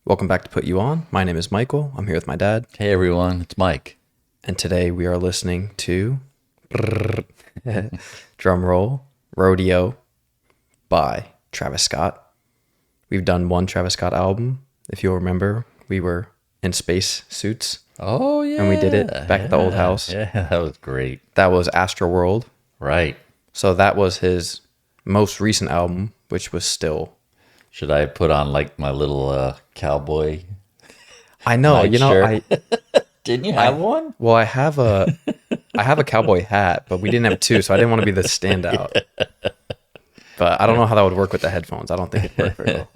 Welcome back to Put You On. My name is Michael. I'm here with my dad. Hey everyone, it's Mike. And today we are listening to drum roll, Rodeo by Travis Scott. We've done one Travis Scott album. If you'll remember, we were in space suits. Oh yeah. And we did it back at the old house. Yeah, that was great. That was Astroworld. Right. So that was his most recent album, which was still... Should I put on like my little cowboy? I know, shirt? Didn't you have one? Well, I have a cowboy hat, but we didn't have two, so I didn't want to be the standout. But I don't know how that would work with the headphones. I don't think it'd work very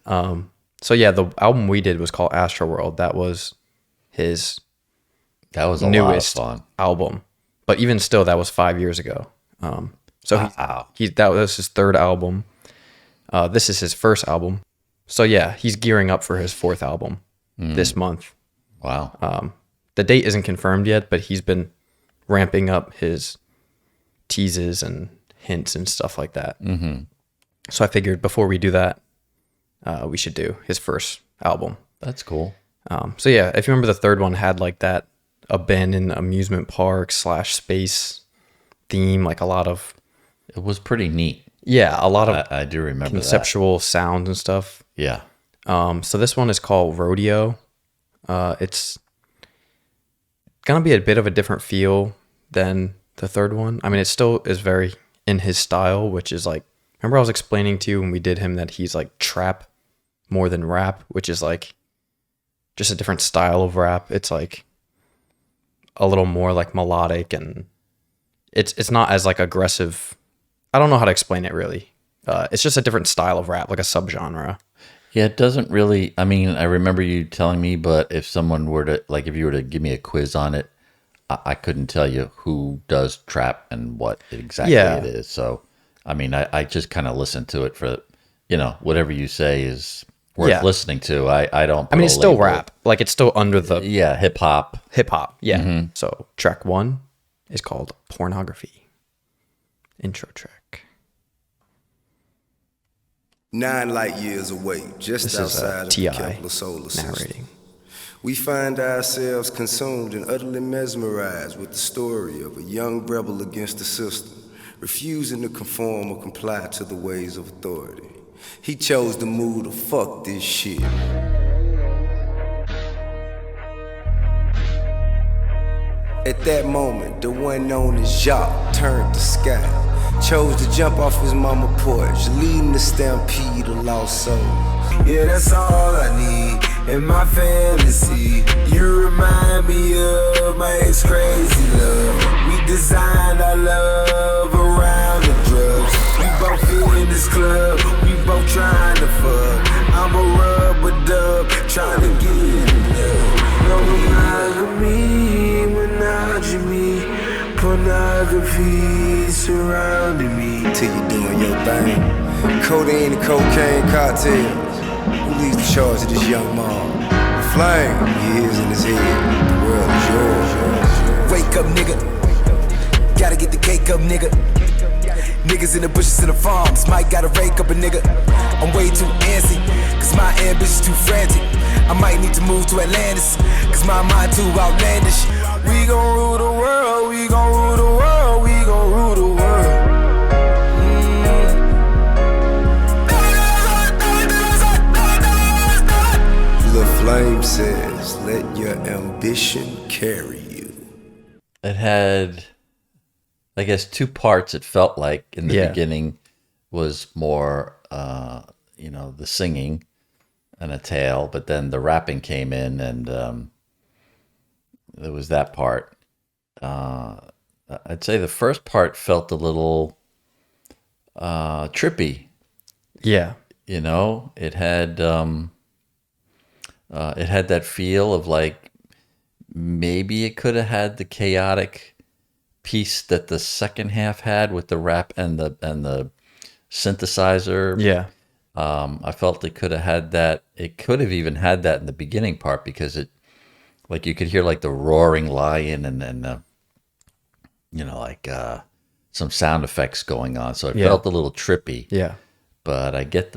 well. So yeah, the album we did was called Astroworld. That was his That was a newest lot of fun. album. But even still, that was 5 years ago. That was his third album. This is his first album. So yeah, he's gearing up for his fourth album this month. Wow. The date isn't confirmed yet, but he's been ramping up his teases and hints and stuff like that. Mm-hmm. So I figured before we do that, we should do his first album. That's cool. So yeah, if you remember, the third one had like that abandoned amusement park / space theme, like a lot of... It was pretty neat. Yeah, a lot of I do remember conceptual sounds and stuff. Yeah. So this one is called Rodeo. It's gonna be a bit of a different feel than the third one. I mean, it still is very in his style, which is like, remember I was explaining to you when we did him that he's like trap more than rap, which is like just a different style of rap. It's like a little more like melodic, and it's not as like aggressive. I don't know how to explain it really. It's just a different style of rap, like a subgenre. Yeah, it doesn't really, I mean, I remember you telling me, but if someone were to, like, if you were to give me a quiz on it, I couldn't tell you who does trap and what exactly it is. So, I mean, I just kind of listen to it for, whatever you say is worth listening to. I don't. I mean, it's still rap. Like, it's still under the... Yeah, hip hop. Hip hop, yeah. Mm-hmm. So, track 1 is called Pornography. Intro track. 9 light years away, just outside of the Kepler solar system, we find ourselves consumed and utterly mesmerized with the story of a young rebel against the system, refusing to conform or comply to the ways of authority. He chose to move to fuck this shit. At that moment, the one known as Jacques turned the sky. Chose to jump off his mama porch, leading the stampede of lost souls. Yeah, that's all I need in my fantasy. You remind me of my ex-crazy love. We designed our love around the drugs. We both fit in this club, we both trying to fuck. I'm a rubber dub, trying to get enough. No monogamy, monogamy. Pornography surrounding me till you doing your thing. Codeine and cocaine cocktails. Who leads the charge of this young mom? The flame, he is in his head. The world is yours. Wake up, nigga. Gotta get the cake up, nigga. Niggas in the bushes in the farms. Might gotta rake up a nigga. I'm way too antsy, cause my ambition's too frantic. I might need to move to Atlantis, cause my mind too outlandish. We gon' rule the world, we gon' rule the world, we gon' rule the world. The flame says, let your ambition carry you. It had, I guess, 2 parts. It felt like in the beginning was more, the singing and a tale, but then the rapping came in, and there was that part. I'd say the first part felt a little trippy. Yeah, it had that feel of like maybe it could have had the chaotic piece that the second half had with the rap and the synthesizer. Yeah. I felt it could have had that. It could have even had that in the beginning part, because it, like, you could hear like the roaring lion and some sound effects going on. So it felt a little trippy. Yeah. But I get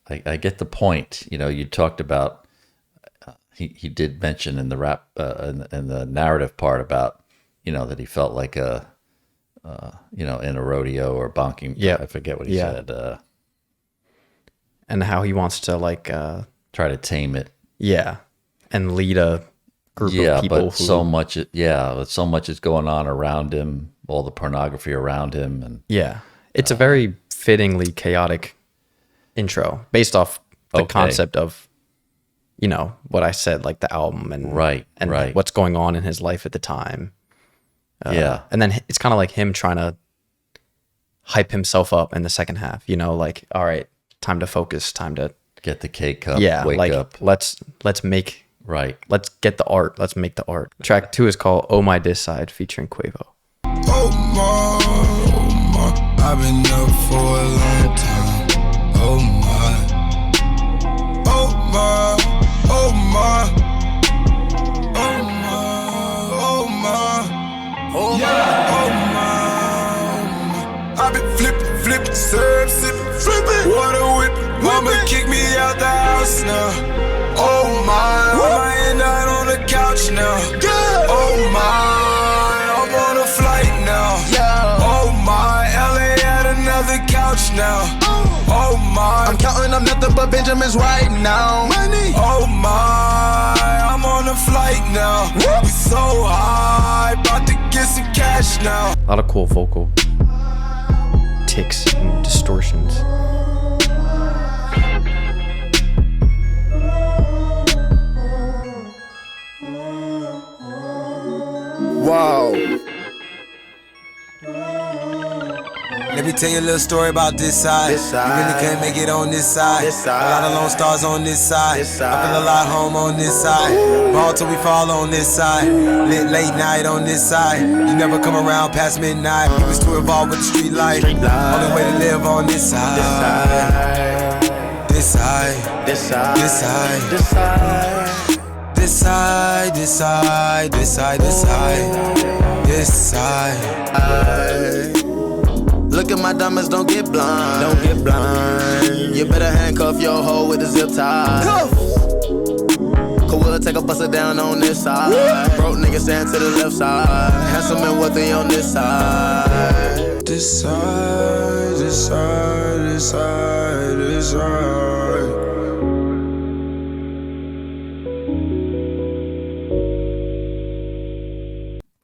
I get the point. You know, you talked about he did mention in the rap in the narrative part about, you know, that he felt like a you know, in a rodeo or bonking. Yeah, I forget what he said. And how he wants to like Try to tame it. yeah, and lead a group of people. But so much is going on around him. All the pornography around him, and yeah, it's a very fittingly chaotic intro based off the concept of, you know, what I said, like the album and what's going on in his life at the time. And then it's kind of like him trying to hype himself up in the second half, you know, like, all right, time to focus, time to get the K-cup, wake like, up. Let's make, let's get the art. Let's make the art. Track 2 is called Oh My This Side featuring Quavo. Oh my, I've been up for a long time. Oh my, oh my, oh my, oh my, oh my, oh my, I've been flipping, syrup sipping, flipping, water whipping. Mama kick me out the house now. Oh my, I might end out on the couch now. Oh my, I'm on a flight now. Oh my, LA at another couch now. Oh my, I'm counting up nothing but Benjamins right now. Money. Oh my, I'm on a flight now. We so high, about to get some cash now. A lot of cool vocal ticks and distortions. Wow. Let me tell you a little story about this side. You really couldn't make it on this side. A lot of lone stars on this side. I feel a lot home on this side. Ball till we fall on this side. Lit late night on this side. You never come around past midnight. You was too involved with the street life. Only way to live on this side. This side. This side. This side. This side. This side, this side, this side, this side, this side. Look at my diamonds, don't get blind. Don't get blind. You better handcuff your hoe with a zip tie. Cause we'll take a buster down on this side. Broke niggas stand to the left side. Handsome and wealthy on this side. This side, this side, this side, this side.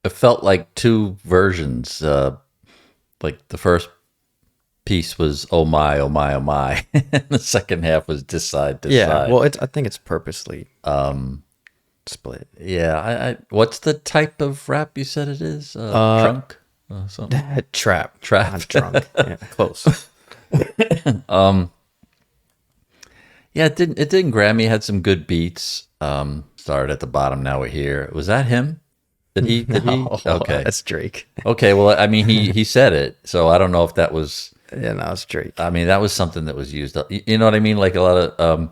It felt like two versions. Like the first piece was "Oh my, oh my, oh my," and the second half was "This side, this side." Well, I think it's purposely split. Yeah, I what's the type of rap you said it is? Trunk, something. Trap, Trap, drunk. Yeah, close. Yeah, it didn't grab me. It had some good beats. Started at the bottom. Now we're here. Was that him? Did he? Okay, that's Drake. Okay, well, I mean, he said it, so I don't know if that was. Yeah, no, it's Drake. I mean, that was something that was used. You know what I mean? Like a lot of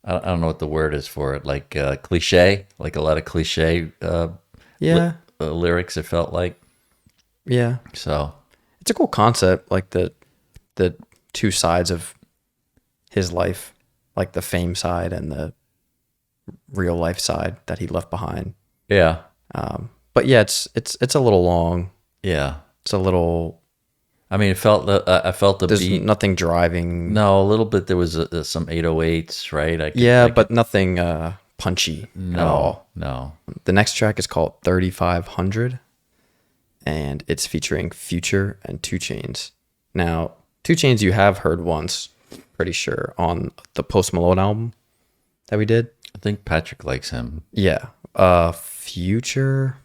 I don't know what the word is for it. Like cliche, like a lot of cliche. Lyrics. It felt like. Yeah. So it's a cool concept, like the two sides of his life, like the fame side and the real life side that he left behind. Yeah. But yeah, it's a little long. Yeah. It's a little. I mean, it felt. I felt the there's beat. Nothing driving. No, a little bit. There was some 808s, right? But nothing punchy at all. No. The next track is called 3500, and it's featuring Future and 2 Chainz. Now, 2 Chainz you have heard once, pretty sure, on the Post Malone album that we did. I think Patrick likes him. Yeah. Future.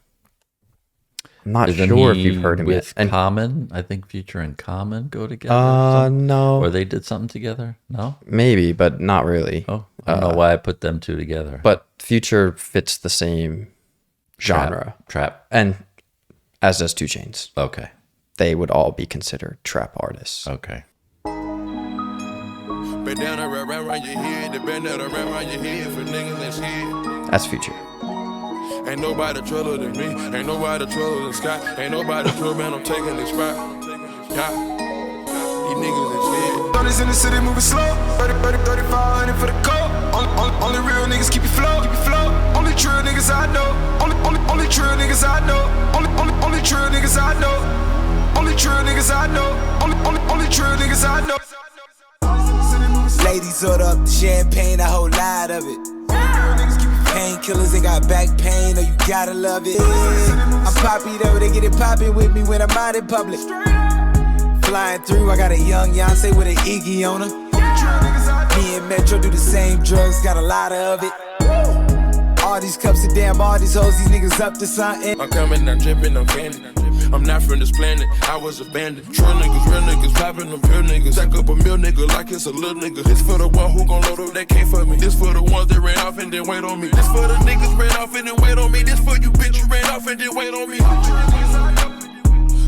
I'm not sure if you've heard him with yet. Common. I think Future and Common go together. No. Or they did something together. No, maybe, but not really. Oh, I don't know why I put them two together. But Future fits the same genre, trap, and as does 2 Chainz. Okay, they would all be considered trap artists. Okay. That's Future. Ain't nobody truller than me. Ain't nobody truller than Scott. Ain't nobody true, man. I'm taking this spot. Yeah. These niggas is shit. Shorties in the city moving slow. 3500 for the coat. Only real niggas keep you flow. Only true niggas I know. Only true niggas I know. Only true niggas I know. Only true niggas I know. Only true niggas I know. Ladies order up the champagne, a whole lot of it. Painkillers, they got back pain, oh you gotta love it. I'm poppy though, they get it poppin' with me when I'm out in public. Flying through, I got a young Beyonce with an Iggy on her. Me and Metro do the same drugs, got a lot of it. All these cups of damn, all these hoes, these niggas up to something. I'm coming, I'm dripping, I'm candy. I'm not from this planet, I was abandoned. True niggas, real niggas, popping them pure niggas. Stack up a meal nigga like it's a little nigga. This for the one who gon' load up that came for me. This for the ones that ran off and then wait on me. This for the niggas ran off and then wait on me. This for you bitch you ran off and then wait on me.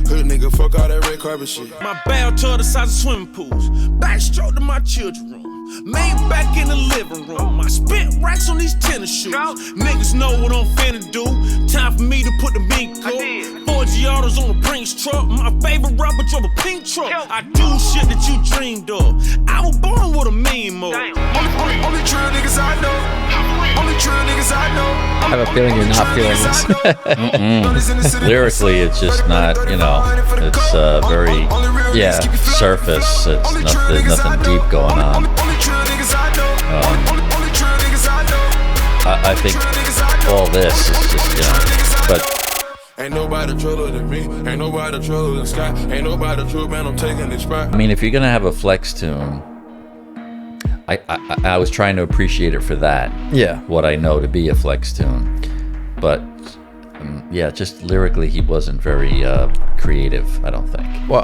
Hood nigga, fuck all that red carpet shit. My bathtub the size of swimming pools. Backstroke to my children's room. Main back in the living room. I spent racks on these tennis shoes. Niggas know what I'm finna do. Time for me to put the mink coat. 4 Giottos on the Brinks truck. My favorite rapper drove a pink truck. I do shit that you dreamed of. I was born with a mean mode. Only true niggas I know. Only true niggas I know. I have a feeling you're not feeling this. Lyrically, it's just not, you know, it's very surface. There's nothing deep going on. I think all this is just, you know, but ain't nobody truller than me. Ain't nobody truller than Sky. Ain't nobody true, man, I'm taking this spot. I mean, if you're gonna have a flex tune, I was trying to appreciate it for that. Yeah. What I know to be a flex tune, but yeah, just lyrically he wasn't very creative, I don't think. Well,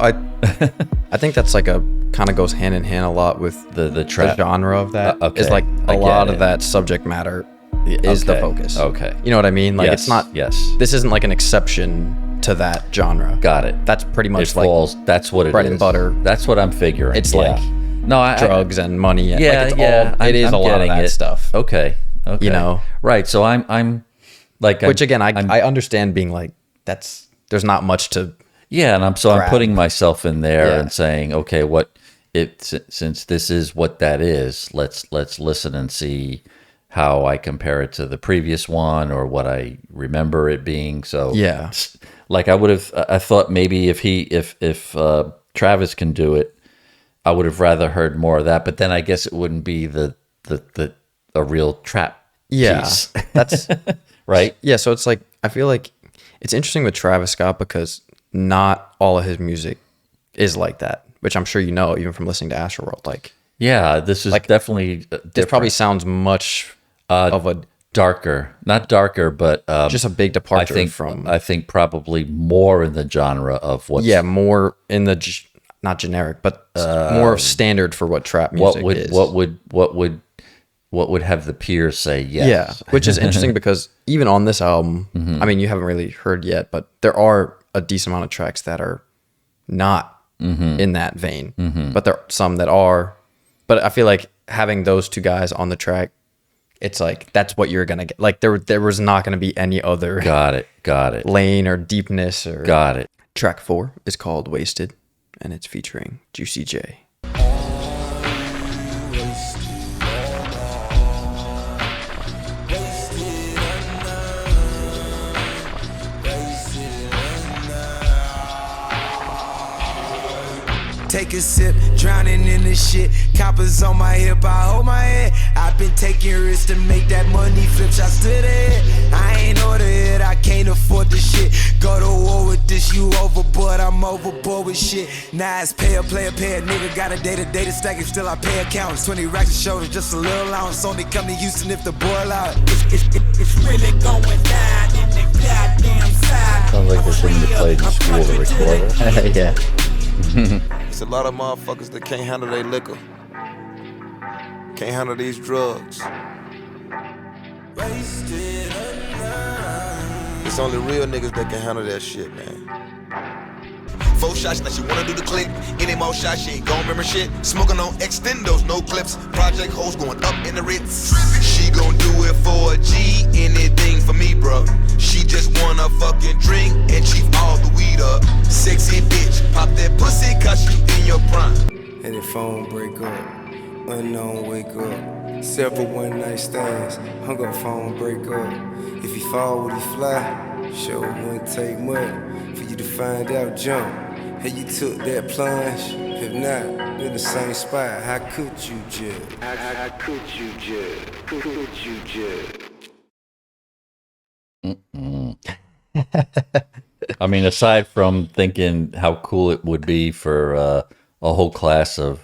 I think that's like a kind of goes hand in hand a lot with the trap genre of that. Okay, Is like I a get lot it. of that subject matter is the focus. Okay. You know what I mean? Like Yes, it's not. yes. This isn't like an exception to that genre. Got it. That's pretty much It like falls. That's what it is. bread and butter. That's what I'm figuring. It's yeah. like no, drugs and money. And Yeah, like it's yeah. All, it is I'm a lot of getting that it. stuff. Okay. You know. Right. So I'm like. Which again, I I'm- understand being like there's not much to. Yeah, and I'm grab. putting myself in there Yeah. and saying, okay, since this is what that is, let's listen and see how I compare it to the previous one or what I remember it being. So Yeah. like I thought maybe if Travis can do it, I would have rather heard more of that. But then I guess it wouldn't be a real trap. Yeah, piece. that's Right. Yeah, so it's like I feel like it's interesting with Travis Scott because not all of his music is like that, which I'm sure you know even from listening to Astroworld. Like, Yeah, this is Like, definitely different. this probably sounds much of a darker, not darker, but just a big departure from. I think probably more in the genre of what's More in the not generic, but more standard for what trap music is. what would have the peers say yes. Yeah, which is interesting because even on this album, I mean, you haven't really heard yet, but there are a decent amount of tracks that are not in that vein, but there are some that are. But I feel like having those two guys on the track, it's like that's what you're gonna get. Like there was not gonna be any other Got it. lane or deepness or. Got it. Track 4 is called Wasted, and it's featuring Juicy J. Take a sip, drowning in this shit. Coppers on my hip, I hold my head. I've been taking risks to make that money flip. Shots to the head. I ain't order it, I can't afford this shit. Go to war with this, you overboard, I'm overboard with shit. Now it's pay a player, pay a nigga. Got a day to stack it, still I pay accounts. 20 racks of shoulders, just a little allowance. Only come to Houston if the boil out. It's really going down in the goddamn side. Sounds like this thing you played in school, the recorder. Yeah. It's a lot of motherfuckers that can't handle their liquor. Can't handle these drugs. It's only real niggas that can handle that shit, man. 4 shots, now she wanna do the click. Any more shots, she ain't gon' remember shit. Smoking on extendos, no clips. Project hoes going up in the Ritz. She gon' do it for a G, anything for me, bruh. She just wanna fucking drink and chief all the weed up. Sexy bitch, pop that pussy cause you in your prime. and the phone break up. Unknown wake up. Several one night stands, hung up phone break up. If he fall, would he fly? Sure wouldn't take much for you to find out jump. Hey, you took that plunge. If not, in the same spot, how could you judge? How could you judge? Could you judge? I mean, aside from thinking how cool it would be for a whole class of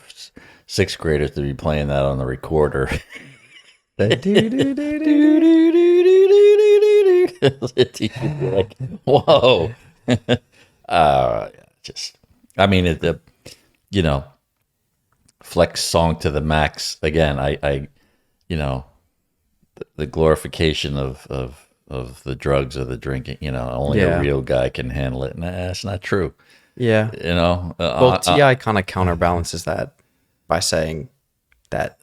sixth graders to be playing that on the recorder. Like, whoa. Just, I mean, flex song to the max. Again, I the glorification of the drugs or the drinking, only a real guy can handle it. Nah, that's not true. Yeah. Well, T.I. kind of counterbalances that by saying that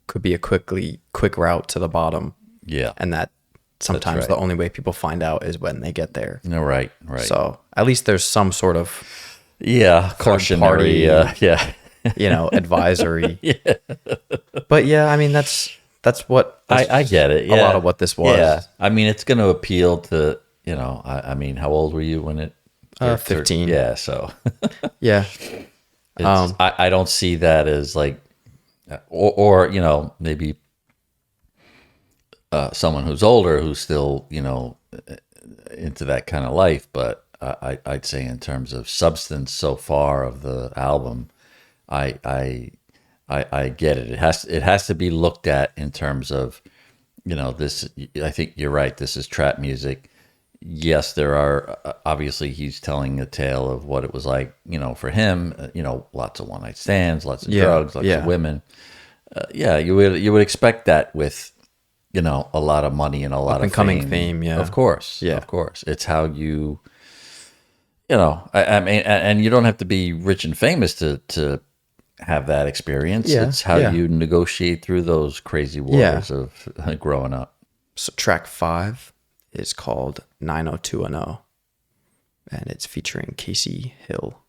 could be a quick route to the bottom. Yeah. And that sometimes the only way people find out is when they get there. No, right. So at least there's some sort of cautionary advisory. Yeah. But yeah, I mean that's what I get it. Yeah. A lot of what this was. Yeah. I mean, it's going to appeal to, I mean, how old were you when it 15. Yeah, so yeah. I don't see that as like or maybe someone who's older who's still, into that kind of life, but I'd say in terms of substance so far of the album, I get it. It has to be looked at in terms of, this. I think you're right. This is trap music. Yes, there are obviously he's telling a tale of what it was like, for him. Lots of one night stands, lots of drugs, lots of women. You would expect that with, a lot of money and a lot of fame. Yeah, of course. Yeah, of course. It's how you, I mean, and you don't have to be rich and famous to have that experience. Yeah, it's how you negotiate through those crazy waters of growing up. So track 5 is called 90210, and it's featuring Casey Hill.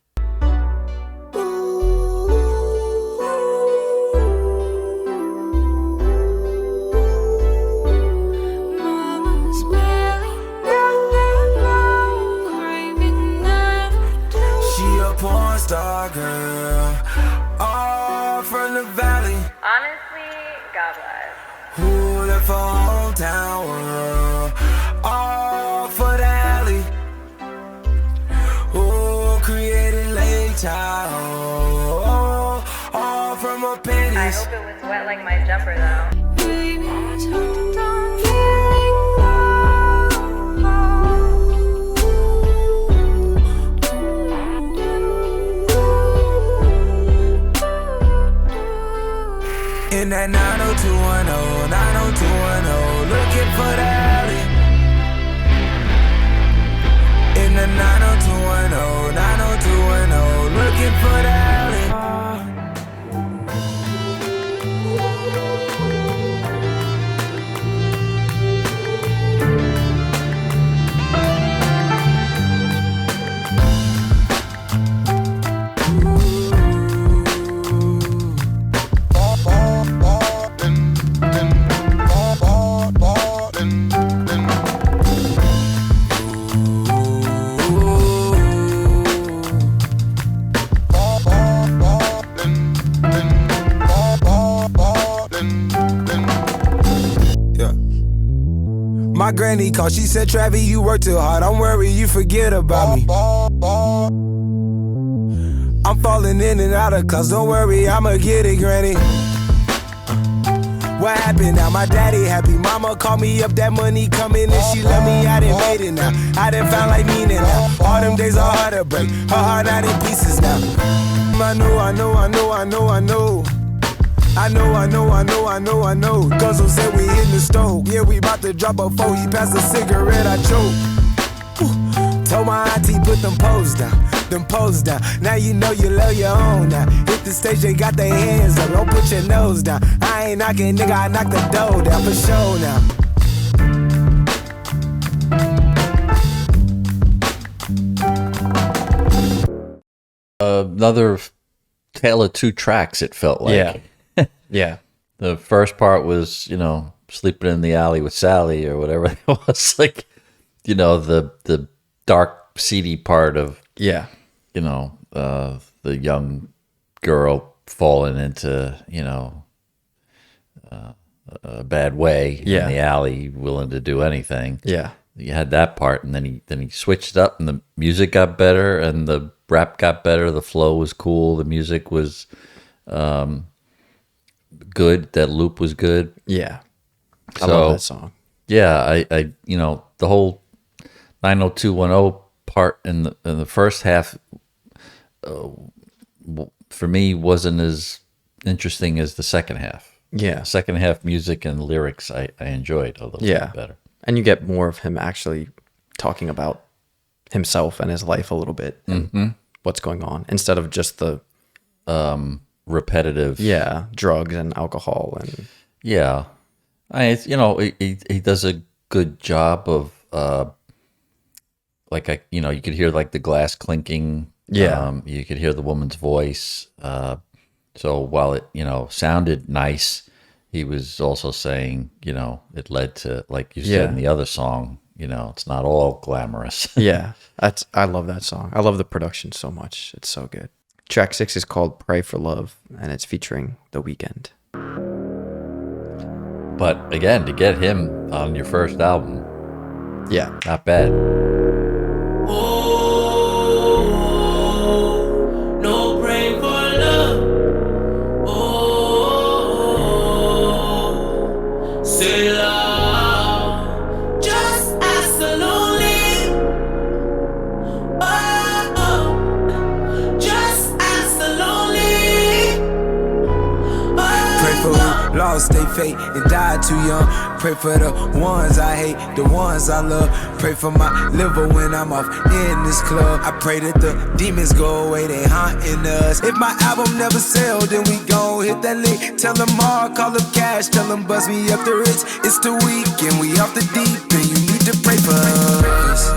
Star girl, all from the valley. Honestly, God bless. Who left for hometown world, all for the alley. Who created late child, all from her pennies. I hope it was wet like my jumper though. Baby, I jumped on in that 90210, 90210, looking for the alley. In the 90210, 90210, looking for the alley. My granny called, she said, Travis, you work too hard, don't worry, you forget about me. I'm falling in and out of class, don't worry, I'ma get it, granny. What happened now? My daddy happy, mama called me up, that money coming and she love me, I done made it now. I done found like meaning now, all them days are hard to break, her heart out in pieces now. I know. Guzzle said we in the stove. Yeah, we about to drop a 4. He passed a cigarette, I choke. Told my auntie put them poles down. Now you know you love your own now. Hit the stage, they got their hands up. Don't put your nose down. I ain't knocking, nigga, I knock the door down for sure now. Another tale of two tracks, it felt like. Yeah. Yeah. The first part was, sleeping in the alley with Sally or whatever it was. Like, the dark, seedy part of, Yeah. the young girl falling into, a bad way Yeah. in the alley, willing to do anything. Yeah. You had that part, and then he switched up, and the music got better, and the rap got better. The flow was cool. The music was good. That loop was good. Yeah. I love that song. Yeah, I the whole 90210 part in the first half for me wasn't as interesting as the second half. Yeah. Second half music and lyrics I enjoyed a little bit better. And you get more of him actually talking about himself and his life a little bit and what's going on instead of just the repetitive. Yeah, drugs and alcohol and yeah. He does a good job of you could hear like the glass clinking. Yeah. You could hear the woman's voice. So while it, sounded nice, he was also saying, it led to, like you said in the other song, it's not all glamorous. Yeah. I love that song. I love the production so much. It's so good. Track 6 is called Pray for Love, and it's featuring The Weeknd. But again, to get him on your first album, Yeah. not bad. No praying for love. Oh, say love. Just ask the lonely. Oh, just ask the lonely. Pray for who lost they fate and died too young. Pray for the ones I hate, the ones I love. Pray for my liver when I'm off in this club. I pray that the demons go away, they haunting us. If my album never sell, then we gon' hit that lick. Tell them all, call up cash, tell them buzz me up the Ritz. It's the weekend, we off the deep, and you need to pray for us.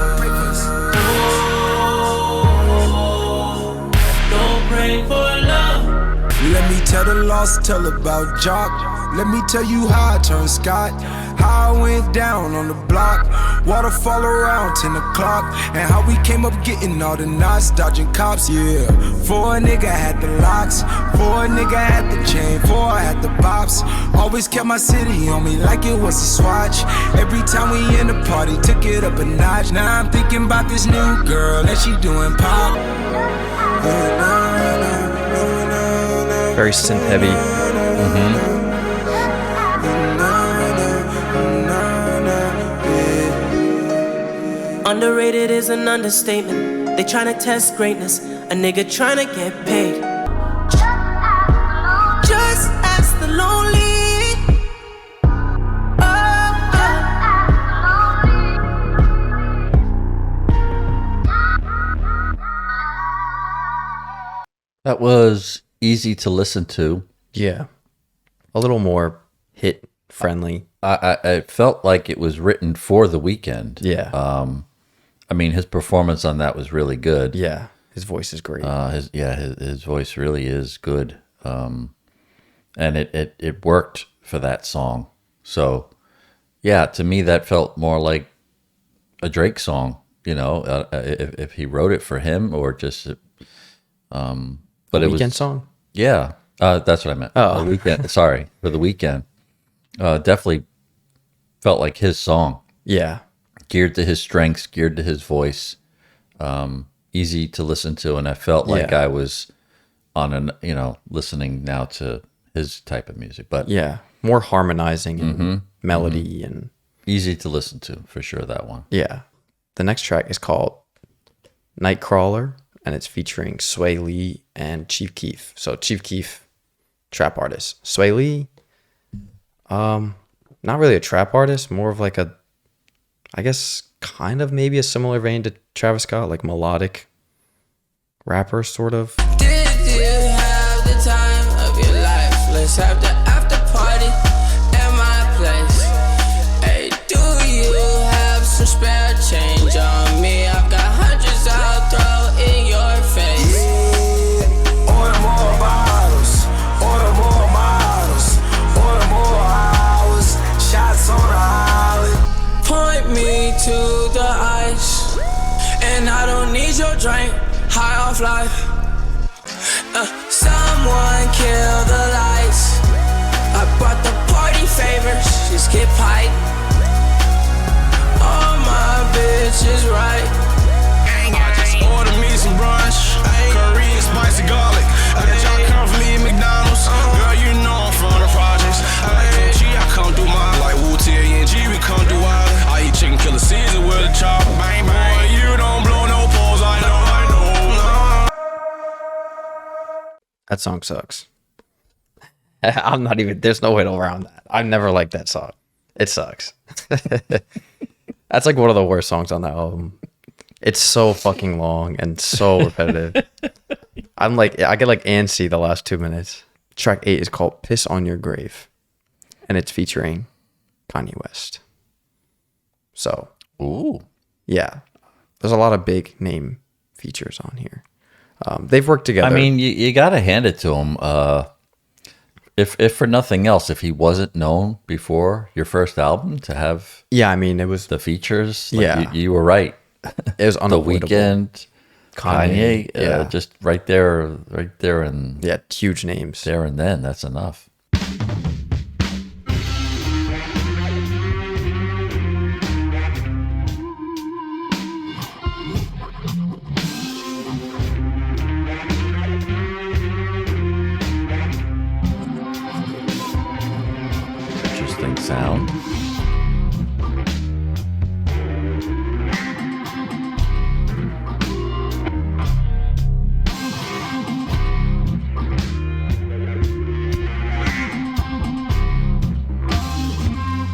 No praying for love. Let me tell the lost tell about Jock. Let me tell you how I turned Scott. How I went down on the block. Waterfall around 10 o'clock. And how we came up getting all the knots. Dodging cops, yeah. 4 nigga had the locks. 4 nigga had the chain. 4 had the bops. Always kept my city on me like it was a swatch. Every time we in the party, took it up a notch. Now I'm thinking about this new girl and she doing pop. Very synth heavy. Underrated is an understatement. They tryna test greatness. A nigga tryna get paid. Just ask the lonely. That was easy to listen to. Yeah. A little more hit friendly. I felt like it was written for The Weeknd. Yeah. I mean, his performance on that was really good. Yeah. His voice is great. His voice really is good. And it worked for that song. So, yeah, to me that felt more like a Drake song, if he wrote it for him or just but it was Weeknd song? Yeah. That's what I meant. Oh. The Weeknd. Sorry, for The Weeknd. Definitely felt like his song. Yeah. Geared to his strengths, geared to his voice. Easy to listen to, and I felt like I was on listening now to his type of music. But yeah, more harmonizing and melody and easy to listen to for sure. That one. Yeah. The next track is called Nightcrawler, and it's featuring Sway Lee and Chief Keef. So Chief Keef, trap artist. Sway Lee, not really a trap artist, more of like I guess kind of maybe a similar vein to Travis Scott, like melodic rapper sort of. Did you have the time of your life? Let's have the after party at my place. Hey, do you have some spare change on me? I've got hundreds I'll throw in your face. Order more about I don't need your drink. High off life. Someone kill the lights. I brought the party favors. Just get pipe. All my bitches right. I just ordered me some brunch, curry and spicy garlic. I got y'all comfortably at McDonald's. Girl, you know I'm from the projects. I like G, I come through mine. Like Wu-T-A-N-G, we come through wild. I eat chicken killer Caesar with a chop. Bang, bang, you don't blow no poles, I know. That song sucks. I'm not even, there's no way around that. I've never liked that song. It sucks. That's like one of the worst songs on that album. It's so fucking long and so repetitive. I get like antsy the last 2 minutes. Track 8 is called Piss on Your Grave. And it's featuring Kanye West. So. Ooh. Yeah. There's a lot of big name features on here. They've worked together. I mean, you got to hand it to him. If for nothing else, if he wasn't known before your first album to have, yeah, I mean, it was the features. Like yeah, you were right. It was unavoidable. The Weeknd, Kanye, yeah, just right there, and yeah, huge names there and then. That's enough. Sound.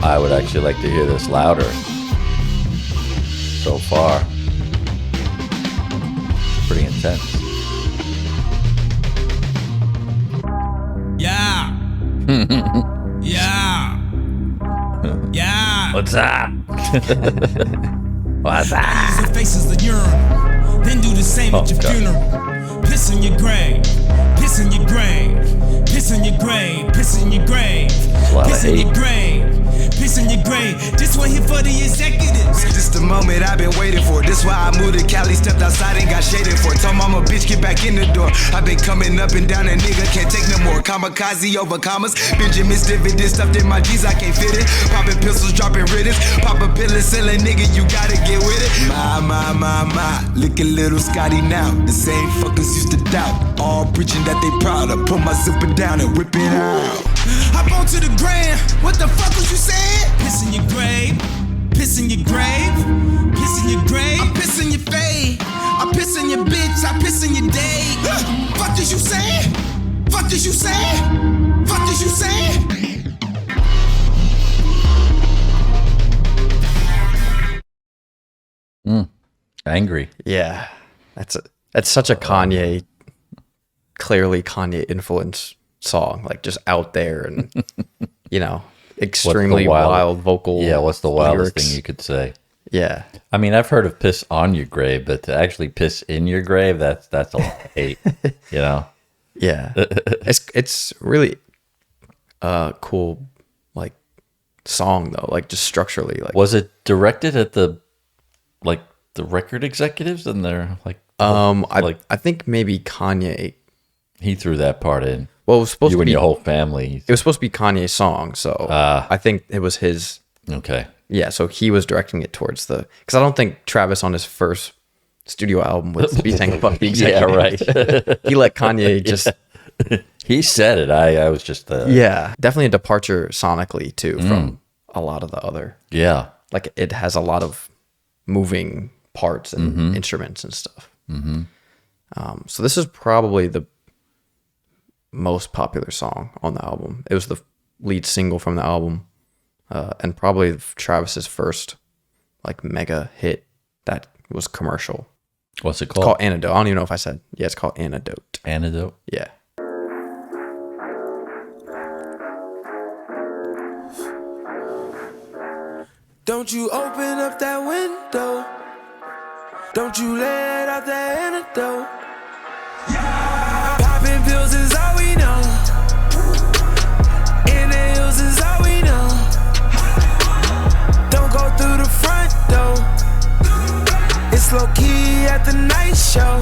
I would actually like to hear this louder. So far, pretty intense. Yeah. Yeah. Yeah. What's up? What's up? Use the faces of urinal. Then do the same at your funeral. Piss in your grave. Piss in your grave. Piss in your grave. Piss in your grave. Piss in your grave. Piss in your grave. This one here for the executives. This the moment I've been waiting for. This why I moved to Cali, stepped outside and got shaded for. Told mama, bitch, get back in the door. I've been coming up and down, a nigga can't take no more. Kamikaze over commas. Benjamin's dividend stuffed in my G's, I can't fit it. Popping pistols, dropping riddance. Pop a pill and sell a nigga, you gotta get with it. My. Look at little Scotty now. The same fuckers used to doubt. All preaching that they proud. I pull my zipper down and whip it out. Hop on to the gram. What the fuck was you saying? Piss in your grave. Piss in your grave. Piss in your grave. I piss in your fade. I piss in your bitch. I piss in your day. Fuck is you saying? Fuck is you saying? Fuck is you saying? Angry. Yeah. That's such a Kanye, clearly Kanye influence song, like just out there and you know, extremely wild vocal. Yeah, what's the wildest lyrics. thing you could say? Yeah. I mean, I've heard of piss on your grave, but to actually piss in your grave, that's a lot of hate, you know? Yeah. It's really cool like song though, like just structurally. Like, was it directed at the record executives and they're like I think maybe Kanye, he threw that part in. well, it was supposed You to and be your whole family. it was supposed to be Kanye's song, so I think it was his. Okay. Yeah, so he was directing it towards the, because I don't think Travis on his first studio album would be saying fuck the executive. Yeah, right. He let Kanye just He said it. I was just yeah, definitely a departure sonically too from a lot of the other. Yeah. Like it has a lot of moving parts and instruments and stuff. So this is probably the most popular song on the album. It was the lead single from the album, and probably Travis's first like mega hit that was commercial. What's it It's called? called Antidote. I don't even know if I said. Yeah, it's called Antidote. Antidote. Yeah. Don't you open up that window. Don't you let out that antidote. Popping pills is all we know. Inhales is all we know. Don't go through the front door. It's low key at the night show.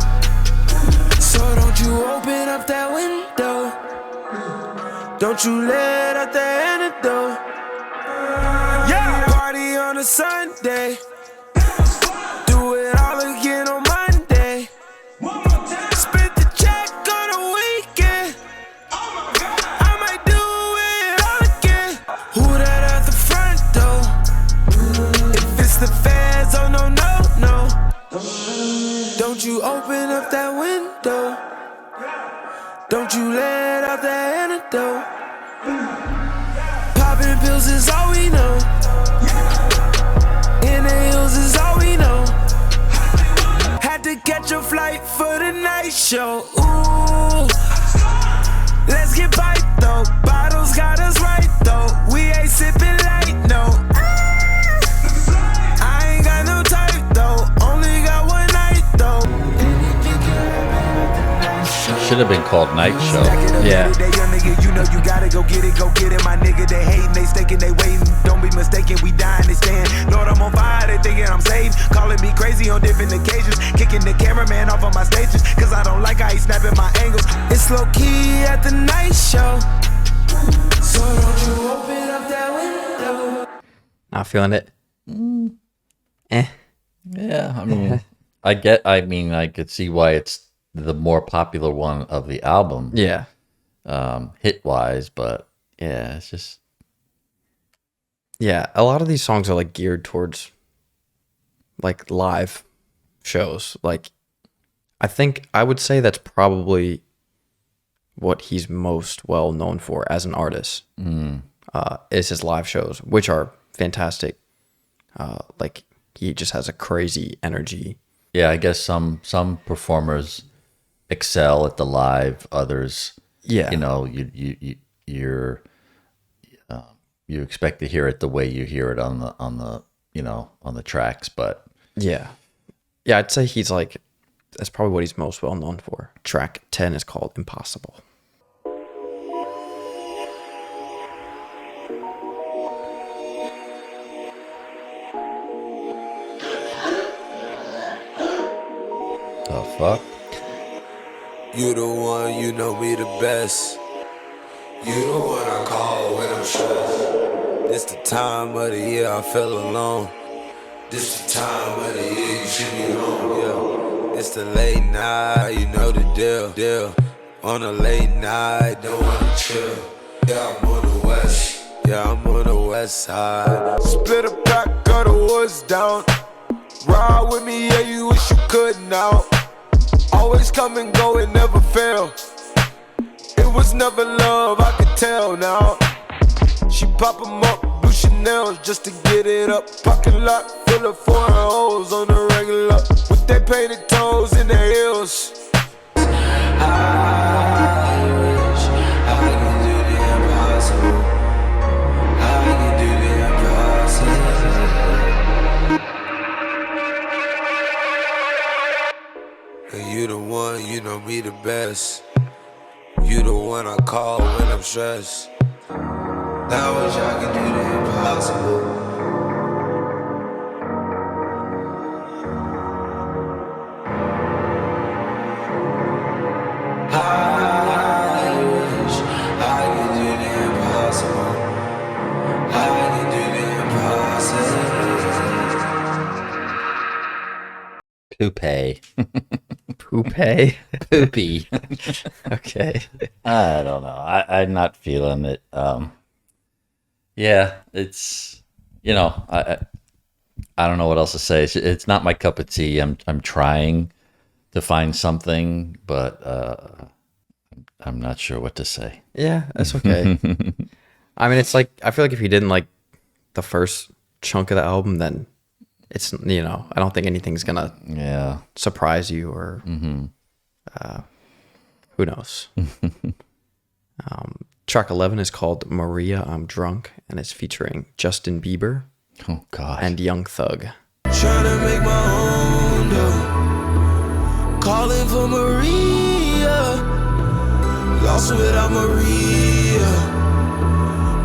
So don't you open up that window. Don't you let out the antidote. Yeah, party on a Sunday. Do it all again on Monday. Spit the check on a weekend. I might do it all again. Who that at the front door? If it's the feds, oh no, no, no. Don't you open up that window. Don't you let out the antidote. Popping pills is all we know. In the hills is all we know. Had to catch a flight for the night show. Ooh, let's get bite though. Bottles got us right though. We ain't sipping light, no. I ain't got no type though. Only got one night though. Should have been called Night Show. Yeah. You know you gotta go get it, my nigga. They hating, they staking, they waiting. Don't be mistaken, we dying, they stand. Lord, I'm on fire, they thinking I'm saved. Calling me crazy on different occasions. Kicking the cameraman off of my stages, cause I don't like how he snapping my angles. It's low key at the night show. So don't you open up that window. Not feeling it. Yeah, I mean, I could see why it's the more popular one of the album. Yeah. Hit wise, but yeah, it's just. Yeah, a lot of these songs are like geared towards like live shows. Like, I think I would say that's probably what he's most well known for as an artist. Is his live shows, which are fantastic. Like, he just has a crazy energy. Yeah, I guess some performers excel at the live, others, Yeah, you know, you expect to hear it the way you hear it on the tracks, but yeah, I'd say he's like, that's probably what he's most well known for. Track 10 is called Impossible. the fuck. You the one, you know me the best. You the one I call when I'm stressed. This the time of the year I feel alone. This the time of the year you should be home, yeah. It's the late night, you know the deal. On a late night, don't wanna chill. Yeah, I'm on the west. Yeah, I'm on the west side. Split a pack of the woods down. Ride with me, yeah, you wish you could now. Always come and go, it never fail. It was never love, I could tell now. She pop 'em up, do Chanel just to get it up. Parking lot full of foreign hoes on the regular, with their painted toes in their heels. I wish I could do the impossible. I can do the impossible. And you the one, you know me the best. You the one I call when I'm stressed. I wish I could do the impossible. I wish I could do the impossible. I can do the impossible. Poopy. Poopy? Poopy. Okay. I don't know. I'm not feeling it. Yeah, it's, you know, I don't know what else to say. It's not my cup of tea. I'm trying to find something, but I'm not sure what to say. Yeah, that's okay. I mean, it's like, I feel like if you didn't like the first chunk of the album, then it's, you know, I don't think anything's gonna surprise you or who knows. Track 11 is called Maria, I'm Drunk, and it's featuring Justin Bieber and Young Thug. Trying to make my own dough. Calling for Maria. Lost without Maria.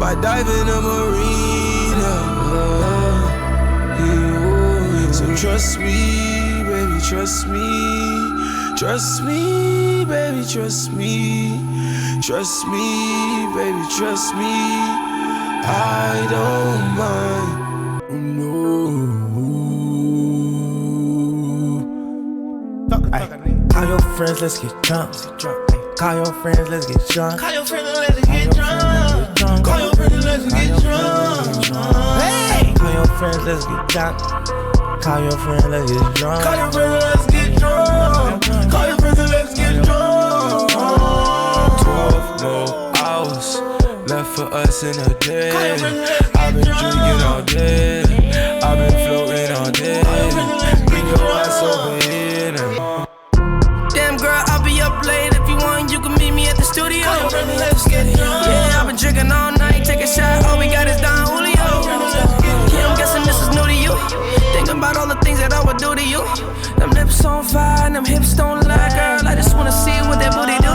By diving a marina. So trust me, baby, trust me. Trust me, baby, trust me. Trust me, baby, trust me. I don't mind. No. Call your friends, let's get drunk. Call your friends, let's get drunk. Call your friends and let's get drunk. Call your friends and let's get drunk. Hey! Call your friends, let's get drunk. Call your friends, let's get drunk. Call your friends and let's get drunk. Call your friends and let's get drunk. 12 more hours left for us in a day. I've been drinking all day. I've been floating all day. Bring your ass over here. Damn girl, I'll be up late. If you want, you can meet me at the studio. Yeah, I've been drinking all night. Take a shot, all we got is Don Julio. Yeah, I'm guessing this is new to you. Thinking about all the things that I would do to you. Them lips on fire and them hips don't lie, girl. I just wanna see what that booty do.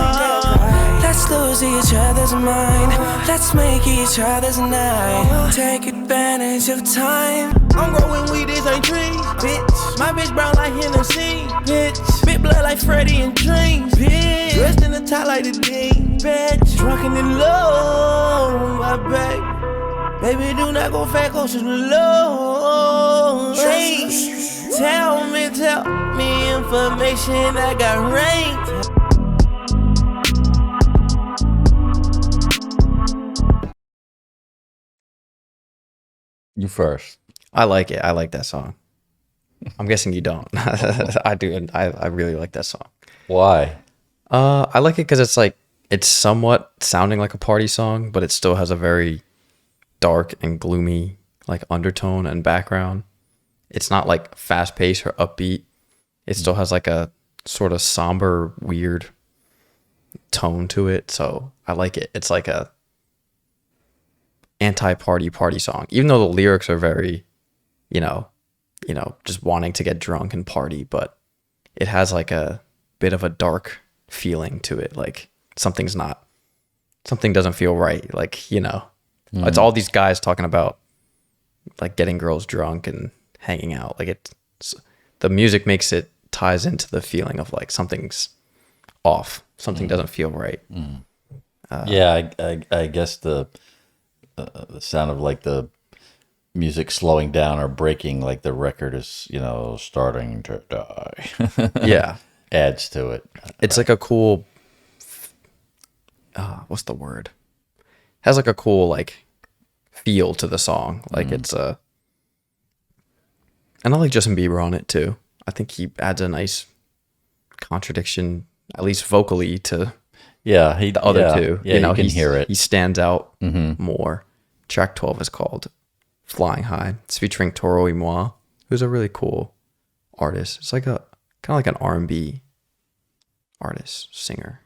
Let's lose each other's mind. Let's make each other's night. Take advantage of time. I'm growing weed, these ain't trees, bitch. My bitch brown like Hennessy, bitch. Spit blood like Freddy and Dreams, bitch. Dressed in the top like the Dean, bitch. Drunken in love, my baby. Baby, do not go fat, go to the low. Hey, tell me information I got ranked. You first. I like it. I like that song. I'm guessing you don't. I do. I really like that song. Why? I like it because it's like it's somewhat sounding like a party song, but it still has a very dark and gloomy like undertone and background. It's not like fast paced or upbeat. It still has like a sort of somber, weird tone to it. So I like it. It's like a anti-party song, even though the lyrics are very, you know, just wanting to get drunk and party, but it has like a bit of a dark feeling to it. Like something doesn't feel right. Like, it's all these guys talking about like getting girls drunk and hanging out. Like the music ties into the feeling of like something's off. Something doesn't feel right. Yeah, I guess the sound of like the music slowing down or breaking, like the record is, starting to die. Yeah. Adds to it. It's like a cool, what's the word? Has like a cool like feel to the song. Like it's and I like Justin Bieber on it too. I think he adds a nice contradiction, at least vocally, to the other two. Yeah, you can hear it. He stands out more. Track 12 is called Flying High. It's featuring Toro y Moi, who's a really cool artist. It's like kind of like an R&B artist, singer.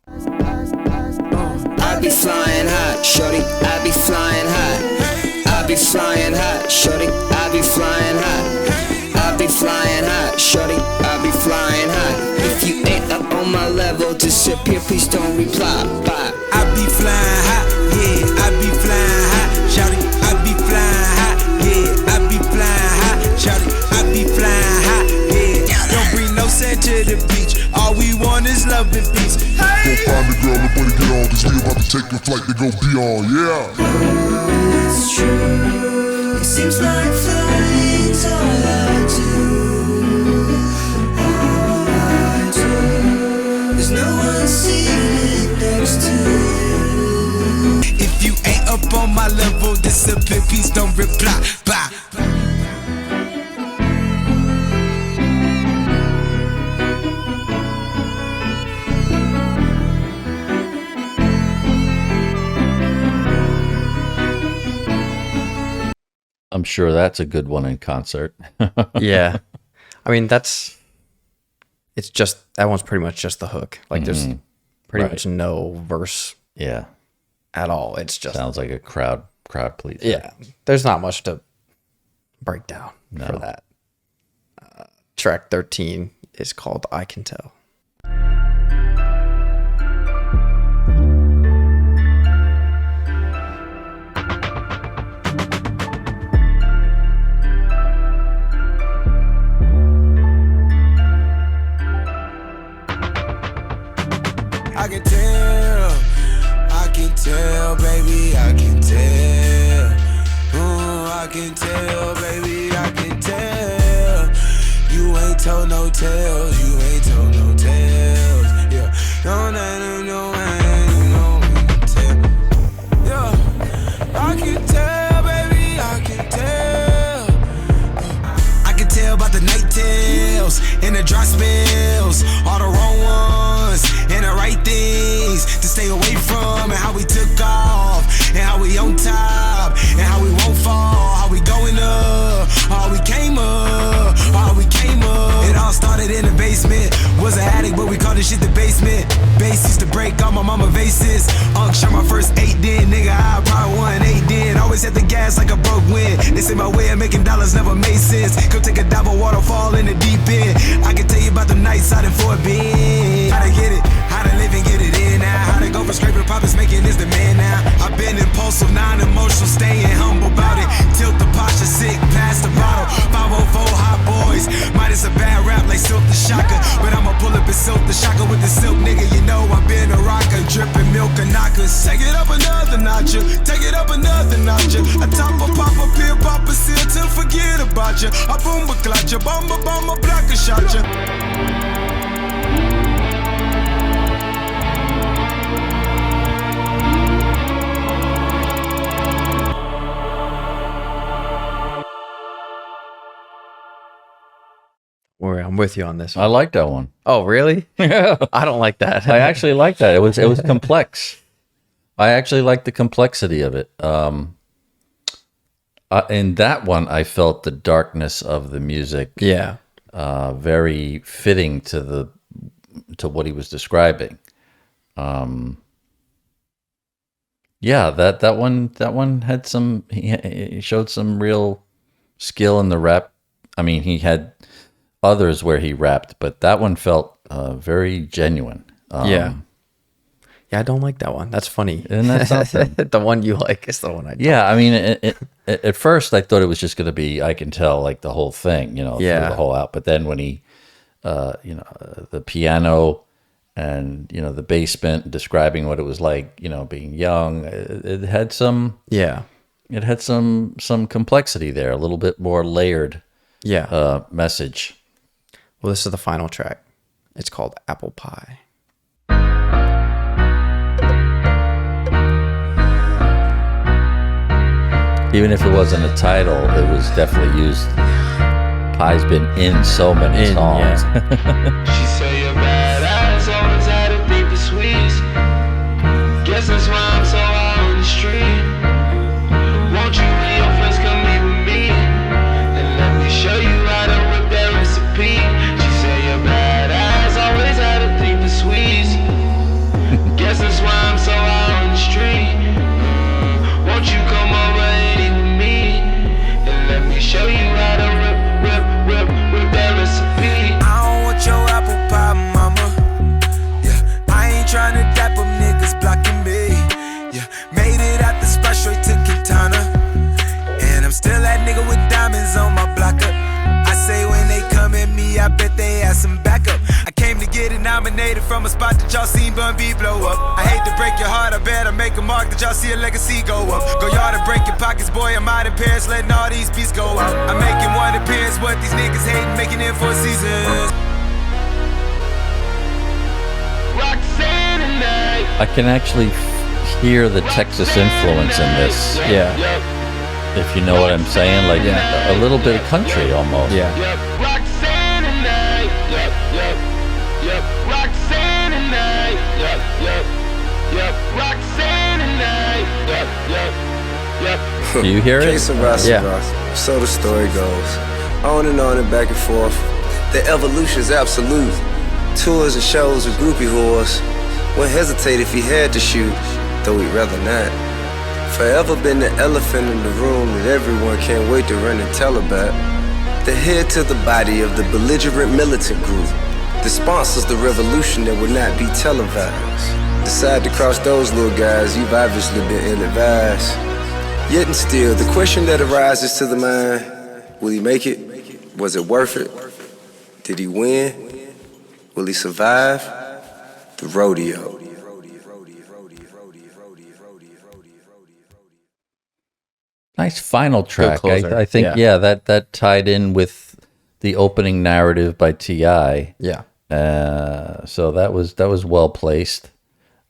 I be flying high, shorty. I be flying high. I be flying high, shorty. I be flying high. I be flying high, shorty. I be flying high. If you ain't up on my level, disappear, please don't reply. Bye. I be flying high, yeah. I be flying high, shawty. I be flying high, yeah. I be flying high, shawty. I be flying high, yeah. Don't bring no sand to the beach. All we want is love and peace. Hey. Go find the girl, everybody get on, cause we about to take a flight to go beyond, yeah. It's true. It seems like flying's all I do. All I do. There's no one seated next to you. If you ain't up on my level, disappear, please don't reply. Bye. I'm sure that's a good one in concert. Yeah. I mean, that one's pretty much just the hook. Like there's pretty much no verse at all. It's just sounds like a crowd pleaser. Yeah. There's not much to break down for that. Track 13 is called I Can Tell. can tell, baby, I can tell. You ain't told no tales, you ain't told no tales. Yeah, no, no, no, no, tell. Yeah, I can tell, baby, I can tell. I can tell about the night tales and the dry spells, all the wrong ones and the right things to stay away from, and how we took off, and how we on top, and how we won't fall, how we going up, how we came up, how we came up. It all started in the basement, was an attic, but we called this shit the basement. Bass used to break all my mama vases. Unc shot my first 8 then, nigga, I probably won 8 then. Always had the gas like a broke wind. They say my way of making dollars never made sense. Come take a dive, a waterfall in the deep end. I can tell you about the nights out in Fort Bend. How to get it, how to live and get it in now. How to go from scraping profits, making this demand now. I've been impulsive, non-emotional, staying humble about it. Tilt the posture, sick, past the bottle. 504 hot boys, minus a bad rap like Silk the Shocker. But I'ma pull up and Silk the Shocker with the silk, nigga. You know I've been a rocker, dripping milk and knockers. Take it up another notch, take it up another notch. I top a pop a pill, pop a seal to forget about you. I boom a clutch, a bomba, block a shot ya. I'm with you on this one. I like that one. Oh, really? Yeah. I don't like that. I actually like that. It was complex. I actually like the complexity of it. In that one, I felt the darkness of the music. Yeah. Very fitting to what he was describing. Yeah, that one had some. He showed some real skill in the rap. I mean, he had others where he rapped, but that one felt very genuine. Yeah, I don't like that one. That's funny. Isn't that something? The one you like is the one I don't. Yeah, I mean, at first I thought it was just going to be, I can tell, like the whole thing, through the whole out. But then when he, the piano and, the basement, describing what it was like, being young, it had some, it had some complexity there, a little bit more layered message. Well, this is the final track. It's called Apple Pie. Even if it wasn't a title, it was definitely used. Pie's been in so many songs. She say you're badass, always had a deep and sweet. Guess that's why I'm so out on the street. Won't you and your friends come meet with me? And let me show you how to whip that recipe. She say you're badass, always had a deep and sweet. Guess that's why I'm so out on the street. Won't you come over and eat with me? And let me show you how to whip that recipe. I don't want your apple pie, mama. Yeah, I ain't tryna dap up niggas blocking me. Yeah, made it out the spot straight to Quintana. And I'm still that nigga with diamonds on my blocker. I say when they come at me, I bet they have some backup. I came to get it nominated from a spot that y'all seen Bun B blow up. I hate to break your heart, I better make a mark that y'all see a legacy go up. Go yard and break your pockets, boy, I'm out in Paris, letting all these beats go out. I'm making one appearance, what these niggas hating, making it for seasons. I can actually hear the Texas influence in this. Yeah. If you know what I'm saying, like a little bit of country almost. Yeah. Do you hear it? Case of Ross. So the story goes. On and back and forth. The evolution's absolute. Tours and shows with groupie whores. Wouldn't hesitate if he had to shoot, though he'd rather not. Forever been the elephant in the room that everyone can't wait to run and tell about. The head to the body of the belligerent militant group that sponsors the revolution that will not be televised. Decide to cross those little guys, you've obviously been ill-advised. Yet and still, the question that arises to the mind, will he make it? Was it worth it? Did he win? Will he survive? The rodeo. nice final track. closer. I think that tied in with the opening narrative by T.I. Yeah. So that was well placed.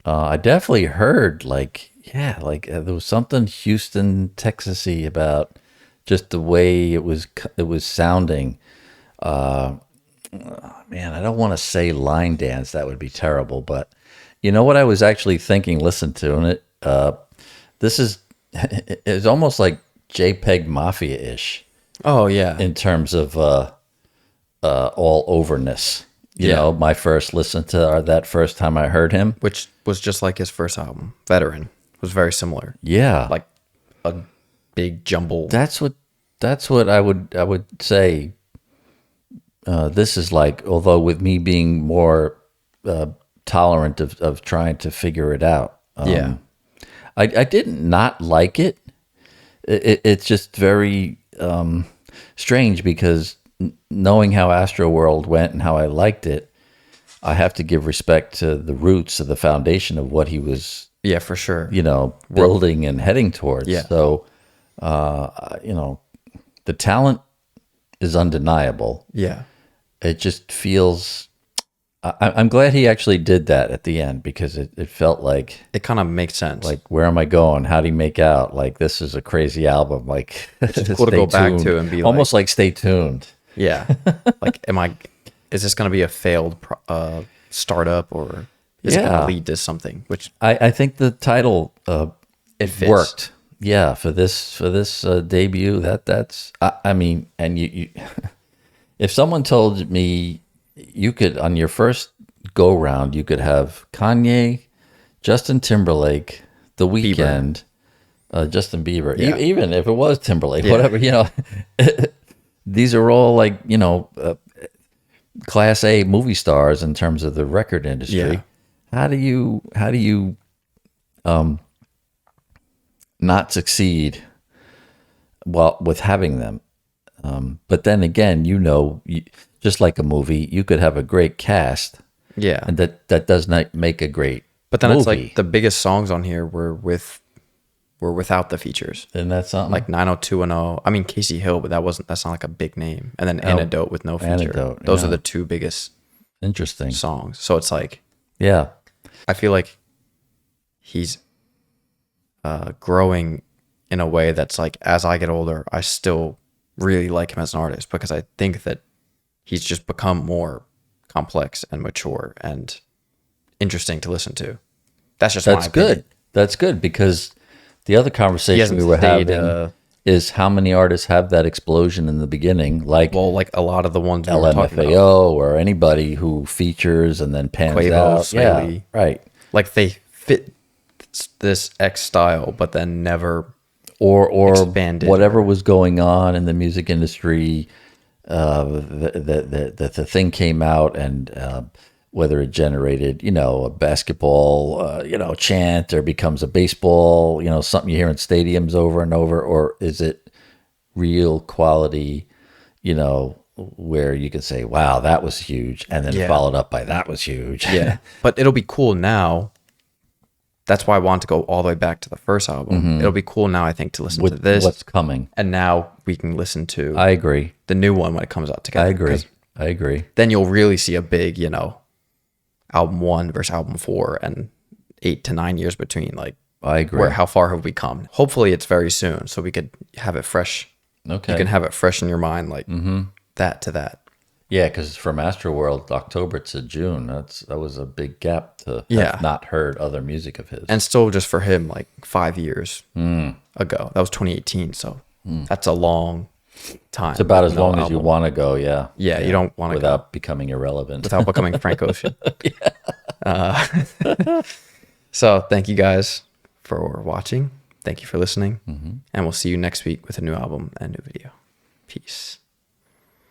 I definitely heard there was something Houston, Texasy about just the way it was sounding. Man, I don't want to say line dance. That would be terrible. But you know what I was actually thinking, listen to it. This is it's almost like JPEG Mafia-ish. Oh, yeah. In terms of all overness. You know, my first listen to that first time I heard him. Which was just like his first album, Veteran. Was very similar. Yeah. Like a big jumble. That's what I would say. This is like, although with me being more tolerant of trying to figure it out. I didn't not like it. It's just very strange because knowing how Astroworld went and how I liked it, I have to give respect to the roots of the foundation of what he was. Yeah, for sure. Building and heading towards. Yeah. So, the talent is undeniable. Yeah. It just feels. I'm glad he actually did that at the end because it felt like it kind of makes sense. Like, where am I going? How do you make out? Like, this is a crazy album. Like, it's cool to go back to and be almost like stay tuned. Yeah. Like, is this going to be a failed startup or is it going to lead to something? Which I think the title it fits. Worked. Yeah, for this debut, that's I mean, and you if someone told me you could on your first go round you could have Kanye, Justin Timberlake, The Weeknd, Justin Bieber, even if it was Timberlake, whatever, these are all like class A movie stars in terms of the record industry. Yeah. How do you not succeed with having them? But then again, just like a movie, you could have a great cast. Yeah. And that does not make a great But then movie. it's like the biggest songs on here were without the features. Isn't that something? Like 90210. I mean Casey Hill, but that's not like a big name. And then Antidote with no feature. Antidote, Those are the two biggest interesting songs. So it's like, yeah, I feel like he's growing in a way that's like, as I get older, I still really like him as an artist because I think that he's just become more complex and mature and interesting to listen to. That's just my opinion. That's good because the other conversation we were having is how many artists have that explosion in the beginning, like a lot of the ones we were talking about. LMFAO or anybody who features and then pans Quavo, out. Swaley. Yeah, right. Like they fit this X style, but then never or expanded. Whatever was going on in the music industry, the thing came out and whether it generated, a basketball, chant or becomes a baseball, something you hear in stadiums over and over, or is it real quality, where you could say, wow, that was huge. And then followed up by that was huge. Yeah. But it'll be cool now. That's why I want to go all the way back to the first album. Mm-hmm. It'll be cool now, I think, to listen to this. What's coming. And now we can listen to I agree. The new one when it comes out together. I agree. Then you'll really see a big, album 1 versus album 4 and 8 to 9 years between. Like, I agree. How far have we come? Hopefully it's very soon so we could have it fresh. Okay. You can have it fresh in your mind, like that to that. Yeah, because from Astroworld, October to June, that was a big gap to have not heard other music of his. And still just for him, like 5 years ago. That was 2018, so that's a long time. It's about as long as you want to go, yeah. Yeah, you don't want to go. Without becoming irrelevant. Without becoming Frank Ocean. So thank you guys for watching. Thank you for listening. And we'll see you next week with a new album and new video. Peace.